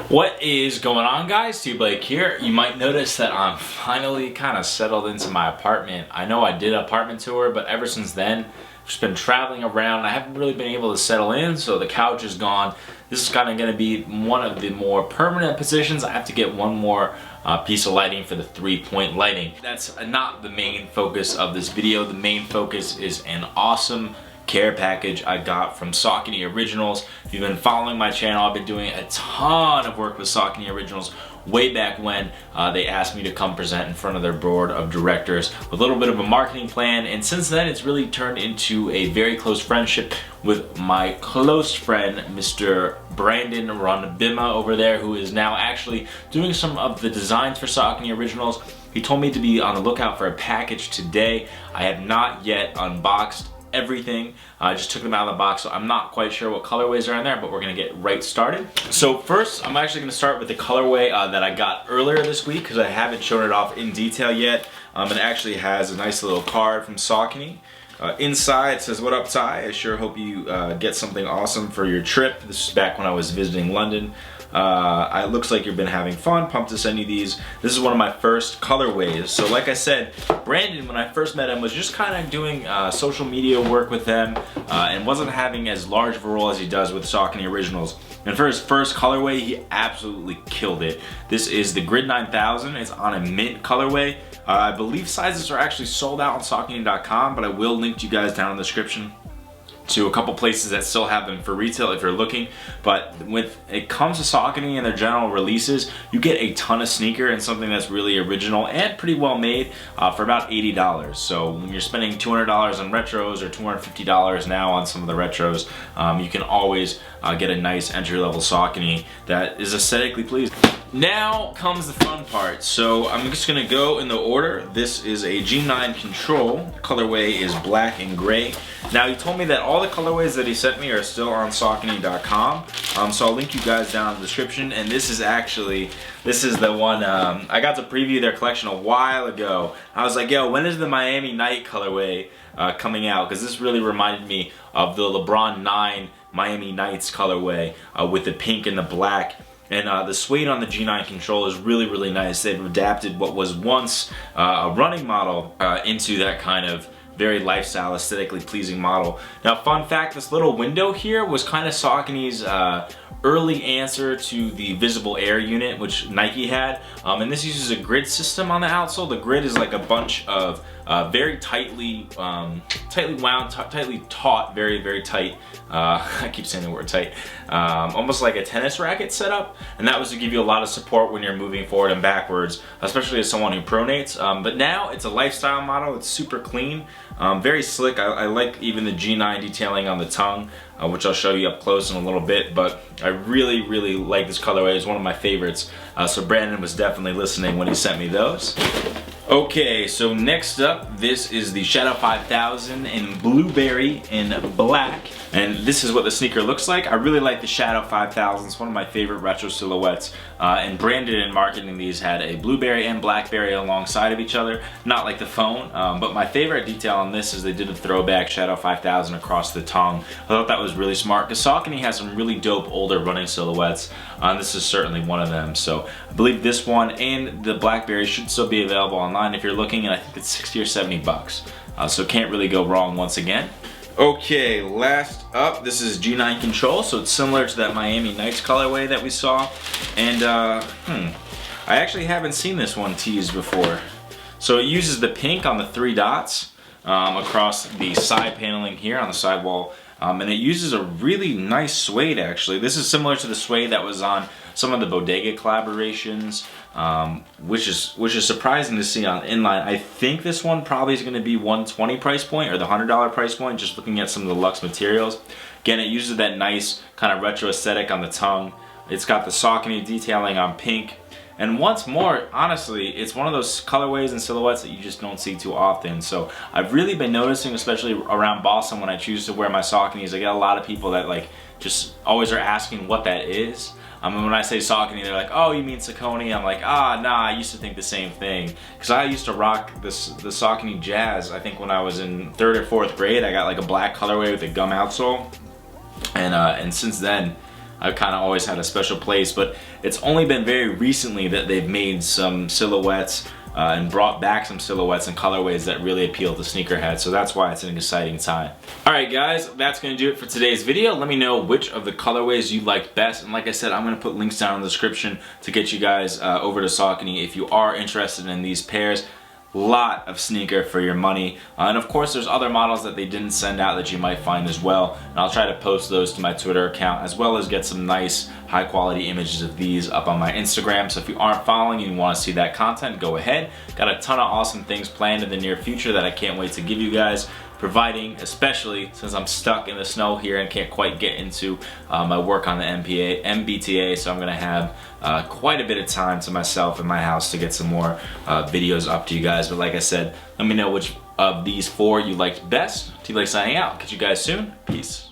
What is going on, guys? T Blake here. You might notice that I'm finally kind of settled into my apartment. I know I did an apartment tour, but ever since then I've just been traveling around. I haven't really been able to settle in, so the couch is gone. This is kind of going to be one of the more permanent positions. I have to get one more piece of lighting for the 3-point lighting. That's not the main focus of this video. The main focus is an awesome care package I got from Saucony Originals. If you've been following my channel, I've been doing a ton of work with Saucony Originals way back when they asked me to come present in front of their board of directors with a little bit of a marketing plan, and since then it's really turned into a very close friendship with my close friend Mr. Brandon Ronbima over there, who is now actually doing some of the designs for Saucony Originals. He told me to be on the lookout for a package today. I have not yet unboxed everything. I just took them out of the box, so I'm not quite sure what colorways are in there, but we're gonna get right started. So first, I'm actually gonna start with the colorway that I got earlier this week, because I haven't shown it off in detail yet. It actually has a nice little card from Saucony. Inside it says, "What up, Ty? I sure hope you get something awesome for your trip." This is back when I was visiting London. It looks like you've been having fun. Pumped to send you these. This is one of my first colorways. So like I said, Brandon, when I first met him, was just kind of doing social media work with them and wasn't having as large of a role as he does with Saucony Originals. And for his first colorway, he absolutely killed it. This is the Grid 9000. It's on a mint colorway. I believe sizes are actually sold out on Saucony.com, but I will link you guys down in the description to a couple places that still have them for retail if you're looking. But when it comes to Saucony and their general releases, you get a ton of sneaker and something that's really original and pretty well made for about $80. So when you're spending $200 on retros or $250 now on some of the retros, you can always get a nice entry-level Saucony that is aesthetically pleasing. Now comes the fun part. So I'm just gonna go in the order. This is a G9 Control. The colorway is black and gray. Now he told me that all the colorways that he sent me are still on Saucony.com. So I'll link you guys down in the description. And this is the one, I got to preview their collection a while ago. I was like, yo, when is the Miami Night colorway coming out? Because this really reminded me of the LeBron 9 Miami Nights colorway with the pink and the black. And the suede on the G9 Control is really, really nice. They've adapted what was once a running model into that kind of very lifestyle, aesthetically pleasing model. Now, fun fact, this little window here was kind of Saucony's early answer to the visible air unit, which Nike had. And this uses a grid system on the outsole. The grid is like a bunch of very tightly wound, tightly taut, very, very tight. I keep saying the word tight. Almost like a tennis racket setup, and that was to give you a lot of support when you're moving forward and backwards, especially as someone who pronates. But now it's a lifestyle model. It's super clean, very slick. I like even the G9 detailing on the tongue, which I'll show you up close in a little bit. But I really, really like this colorway. It's one of my favorites. So Brandon was definitely listening when he sent me those. Okay, so next up, this is the Shadow 5000 in blueberry and black. And this is what the sneaker looks like. I really like the Shadow 5000. It's one of my favorite retro silhouettes. And Brandon in marketing these had a blueberry and blackberry alongside of each other. Not like the phone, but my favorite detail on this is they did a throwback Shadow 5000 across the tongue. I thought that was really smart because Saucony has some really dope older running silhouettes. This is certainly one of them. So I believe this one and the blackberry should still be available online if you're looking, and I think it's 60 or 70 bucks. So can't really go wrong once again. Okay, last up, this is G9 Control, so it's similar to that Miami Nights colorway that we saw. And I actually haven't seen this one teased before. So it uses the pink on the 3 dots across the side paneling here on the sidewall. And it uses a really nice suede, actually. This is similar to the suede that was on some of the Bodega collaborations, which is surprising to see on inline. I think this one probably is going to be $120 price point or the $100 price point, just looking at some of the luxe materials. Again, it uses that nice kind of retro aesthetic on the tongue. It's got the Saucony detailing on pink. And once more, honestly, it's one of those colorways and silhouettes that you just don't see too often. So I've really been noticing, especially around Boston when I choose to wear my Sauconys, I get a lot of people that like just always are asking what that is. And when I say Saucony, they're like, "Oh, you mean Saucony?" I'm like, "Ah, nah, I used to think the same thing." Because I used to rock the Saucony Jazz, I think when I was in 3rd or 4th grade. I got like a black colorway with a gum outsole. And since then, I've kind of always had a special place, but it's only been very recently that they've made some silhouettes and brought back some silhouettes and colorways that really appeal to sneakerheads, so that's why it's an exciting time. Alright guys, that's going to do it for today's video. Let me know which of the colorways you liked best, and like I said, I'm going to put links down in the description to get you guys over to Saucony if you are interested in these pairs. Lot of sneaker for your money, and of course there's other models that they didn't send out that you might find as well, and I'll try to post those to my Twitter account, as well as get some nice high quality images of these up on my Instagram. So if you aren't following and you want to see that content, go ahead. Got a ton of awesome things planned in the near future that I can't wait to give you guys, providing, especially since I'm stuck in the snow here and can't quite get into my work on the MBTA, so I'm gonna have quite a bit of time to myself in my house to get some more videos up to you guys. But like I said, let me know which of these 4 you liked best. T-Blake signing out. Catch you guys soon. Peace.